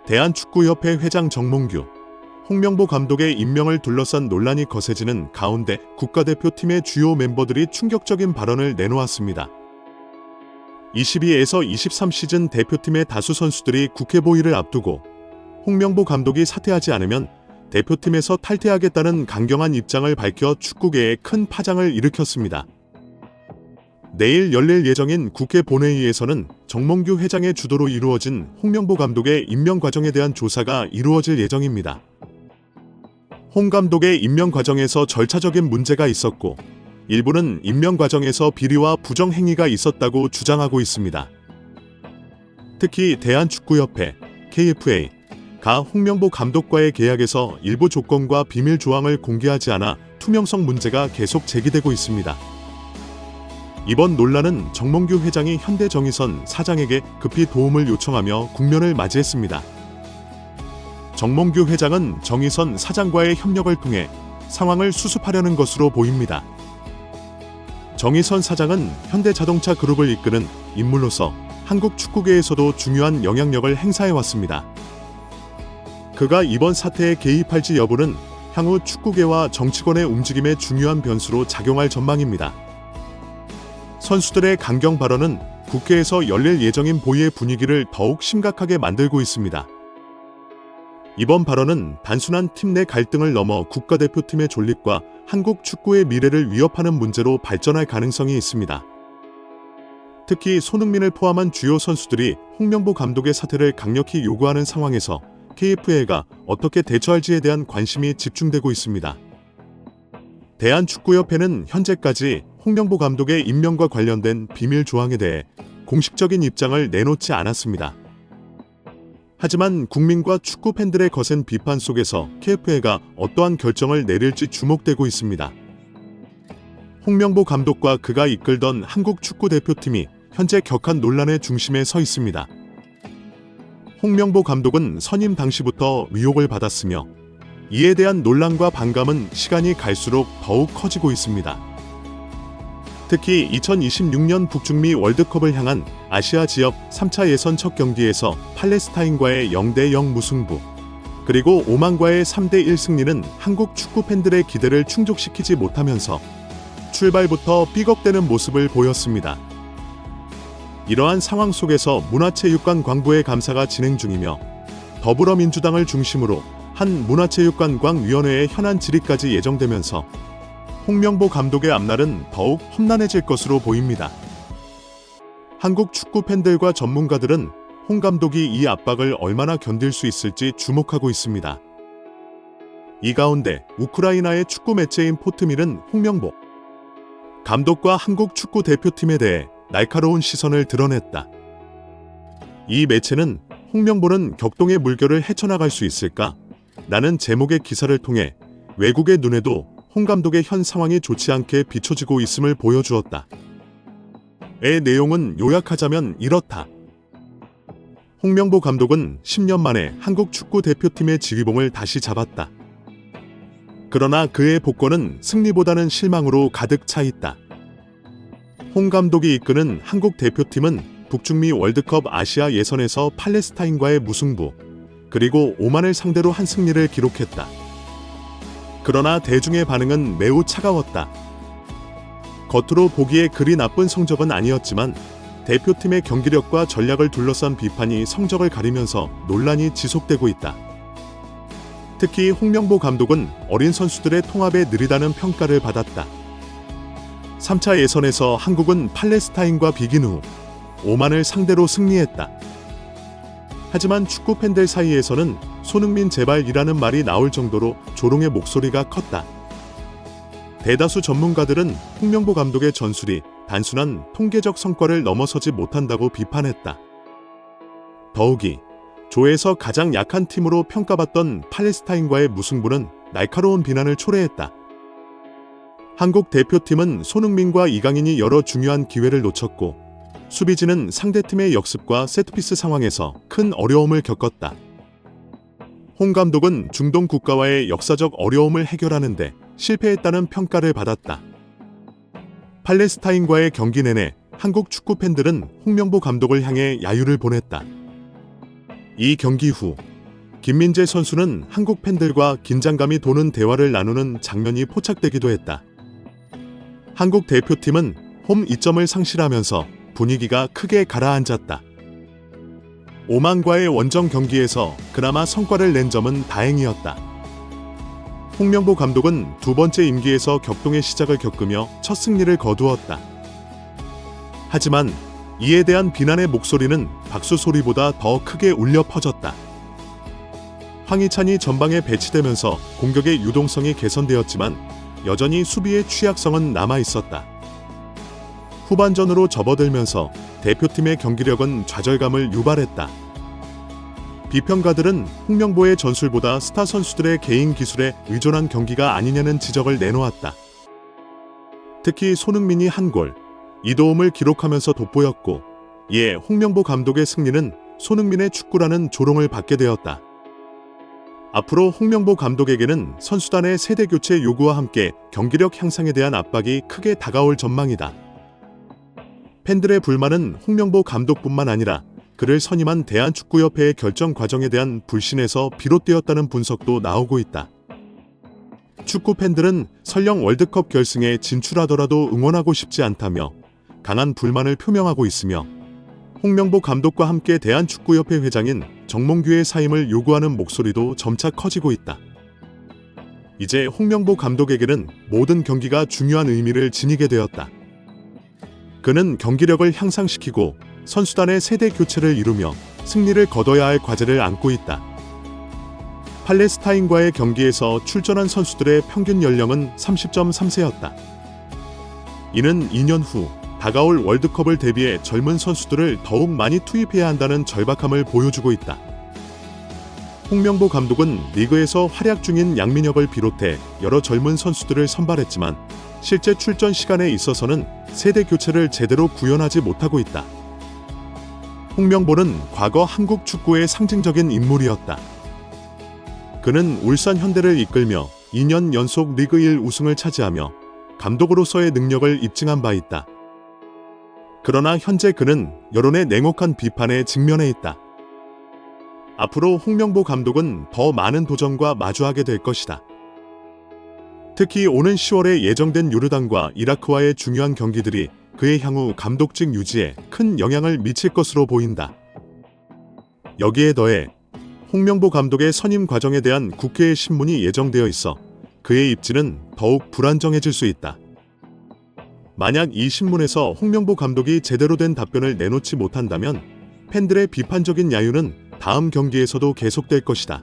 대한축구협회 회장 정몽규, 홍명보 감독의 임명을 둘러싼 논란이 거세지는 가운데 국가대표팀의 주요 멤버들이 충격적인 발언을 내놓았습니다. 22에서 23 시즌 대표팀의 다수 선수들이 국회 보의를 앞두고 홍명보 감독이 사퇴하지 않으면 대표팀에서 탈퇴하겠다는 강경한 입장을 밝혀 축구계에 큰 파장을 일으켰습니다. 내일 열릴 예정인 국회 본회의에서는 정몽규 회장의 주도로 이루어진 홍명보 감독의 임명 과정에 대한 조사가 이루어질 예정입니다. 홍 감독의 임명 과정에서 절차적인 문제가 있었고 일부는 임명 과정에서 비리와 부정 행위가 있었다고 주장하고 있습니다. 특히 대한축구협회, KFA가 홍명보 감독과의 계약에서 일부 조건과 비밀 조항을 공개하지 않아 투명성 문제가 계속 제기되고 있습니다. 이번 논란은 정몽규 회장이 현대정의선 사장에게 급히 도움을 요청하며 국면을 맞이했습니다. 정몽규 회장은 정의선 사장과의 협력을 통해 상황을 수습하려는 것으로 보입니다. 정의선 사장은 현대자동차 그룹을 이끄는 인물로서 한국 축구계에서도 중요한 영향력을 행사해왔습니다. 그가 이번 사태에 개입할지 여부는 향후 축구계와 정치권의 움직임의 중요한 변수로 작용할 전망입니다. 선수들의 강경 발언은 국회에서 열릴 예정인 보의의 분위기를 더욱 심각하게 만들고 있습니다. 이번 발언은 단순한 팀 내 갈등을 넘어 국가대표팀의 존립과 한국 축구의 미래를 위협하는 문제로 발전할 가능성이 있습니다. 특히 손흥민을 포함한 주요 선수들이 홍명보 감독의 사퇴를 강력히 요구하는 상황에서 KFA가 어떻게 대처할지에 대한 관심이 집중되고 있습니다. 대한축구협회는 현재까지 홍명보 감독의 임명과 관련된 비밀 조항에 대해 공식적인 입장을 내놓지 않았습니다. 하지만 국민과 축구 팬들의 거센 비판 속에서 KFA가 어떠한 결정을 내릴지 주목되고 있습니다. 홍명보 감독과 그가 이끌던 한국 축구 대표팀이 현재 격한 논란의 중심에 서 있습니다. 홍명보 감독은 선임 당시부터 위혹을 받았으며 이에 대한 논란과 반감은 시간이 갈수록 더욱 커지고 있습니다. 특히 2026년 북중미 월드컵을 향한 아시아 지역 3차 예선 첫 경기에서 팔레스타인과의 0대0 무승부, 그리고 오만과의 3대1 승리는 한국 축구 팬들의 기대를 충족시키지 못하면서 출발부터 삐걱대는 모습을 보였습니다. 이러한 상황 속에서 문화체육관 광부의 감사가 진행 중이며 더불어민주당을 중심으로 한 문화체육관광위원회의 현안 질의까지 예정되면서 홍명보 감독의 앞날은 더욱 험난해질 것으로 보입니다. 한국 축구 팬들과 전문가들은 홍 감독이 이 압박을 얼마나 견딜 수 있을지 주목하고 있습니다. 이 가운데 우크라이나의 축구 매체인 포트밀은 홍명보 감독과 한국 축구 대표팀에 대해 날카로운 시선을 드러냈다. 이 매체는 홍명보는 격동의 물결을 헤쳐나갈 수 있을까? 라는 제목의 기사를 통해 외국의 눈에도 홍 감독의 현 상황이 좋지 않게 비춰지고 있음을 보여주었다. 의 내용은 요약하자면 이렇다. 홍명보 감독은 10년 만에 한국 축구 대표팀의 지휘봉을 다시 잡았다. 그러나 그의 복권은 승리보다는 실망으로 가득 차 있다. 홍 감독이 이끄는 한국 대표팀은 북중미 월드컵 아시아 예선에서 팔레스타인과의 무승부, 그리고 오만을 상대로 한 승리를 기록했다. 그러나 대중의 반응은 매우 차가웠다. 겉으로 보기에 그리 나쁜 성적은 아니었지만 대표팀의 경기력과 전략을 둘러싼 비판이 성적을 가리면서 논란이 지속되고 있다. 특히 홍명보 감독은 어린 선수들의 통합에 느리다는 평가를 받았다. 3차 예선에서 한국은 팔레스타인과 비긴 후 오만을 상대로 승리했다. 하지만 축구 팬들 사이에서는 손흥민 제발이라는 말이 나올 정도로 조롱의 목소리가 컸다. 대다수 전문가들은 홍명보 감독의 전술이 단순한 통계적 성과를 넘어서지 못한다고 비판했다. 더욱이 조에서 가장 약한 팀으로 평가받던 팔레스타인과의 무승부는 날카로운 비난을 초래했다. 한국 대표팀은 손흥민과 이강인이 여러 중요한 기회를 놓쳤고 수비진은 상대팀의 역습과 세트피스 상황에서 큰 어려움을 겪었다. 홍 감독은 중동 국가와의 역사적 어려움을 해결하는 데 실패했다는 평가를 받았다. 팔레스타인과의 경기 내내 한국 축구 팬들은 홍명보 감독을 향해 야유를 보냈다. 이 경기 후 김민재 선수는 한국 팬들과 긴장감이 도는 대화를 나누는 장면이 포착되기도 했다. 한국 대표팀은 홈 이점을 상실하면서 분위기가 크게 가라앉았다. 오만과의 원정 경기에서 그나마 성과를 낸 점은 다행이었다. 홍명보 감독은 두 번째 임기에서 격동의 시작을 겪으며 첫 승리를 거두었다. 하지만 이에 대한 비난의 목소리는 박수 소리보다 더 크게 울려 퍼졌다. 황희찬이 전방에 배치되면서 공격의 유동성이 개선되었지만 여전히 수비의 취약성은 남아 있었다. 후반전으로 접어들면서 대표팀의 경기력은 좌절감을 유발했다. 비평가들은 홍명보의 전술보다 스타 선수들의 개인 기술에 의존한 경기가 아니냐는 지적을 내놓았다. 특히 손흥민이 한 골, 이도움을 기록하면서 돋보였고, 이에 홍명보 감독의 승리는 손흥민의 축구라는 조롱을 받게 되었다. 앞으로 홍명보 감독에게는 선수단의 세대 교체 요구와 함께 경기력 향상에 대한 압박이 크게 다가올 전망이다. 팬들의 불만은 홍명보 감독뿐만 아니라 그를 선임한 대한축구협회의 결정 과정에 대한 불신에서 비롯되었다는 분석도 나오고 있다. 축구 팬들은 설령 월드컵 결승에 진출하더라도 응원하고 싶지 않다며 강한 불만을 표명하고 있으며, 홍명보 감독과 함께 대한축구협회 회장인 정몽규의 사임을 요구하는 목소리도 점차 커지고 있다. 이제 홍명보 감독에게는 모든 경기가 중요한 의미를 지니게 되었다. 그는 경기력을 향상시키고 선수단의 세대 교체를 이루며 승리를 거둬야 할 과제를 안고 있다. 팔레스타인과의 경기에서 출전한 선수들의 평균 연령은 30.3세였다. 이는 2년 후 다가올 월드컵을 대비해 젊은 선수들을 더욱 많이 투입해야 한다는 절박함을 보여주고 있다. 홍명보 감독은 리그에서 활약 중인 양민혁을 비롯해 여러 젊은 선수들을 선발했지만 실제 출전 시간에 있어서는 세대 교체를 제대로 구현하지 못하고 있다. 홍명보는 과거 한국 축구의 상징적인 인물이었다. 그는 울산 현대를 이끌며 2년 연속 리그 1 우승을 차지하며 감독으로서의 능력을 입증한 바 있다. 그러나 현재 그는 여론의 냉혹한 비판에 직면해 있다. 앞으로 홍명보 감독은 더 많은 도전과 마주하게 될 것이다. 특히 오는 10월에 예정된 요르단과 이라크와의 중요한 경기들이 그의 향후 감독직 유지에 큰 영향을 미칠 것으로 보인다. 여기에 더해 홍명보 감독의 선임 과정에 대한 국회의 심문이 예정되어 있어 그의 입지는 더욱 불안정해질 수 있다. 만약 이 신문에서 홍명보 감독이 제대로 된 답변을 내놓지 못한다면 팬들의 비판적인 야유는 다음 경기에서도 계속될 것이다.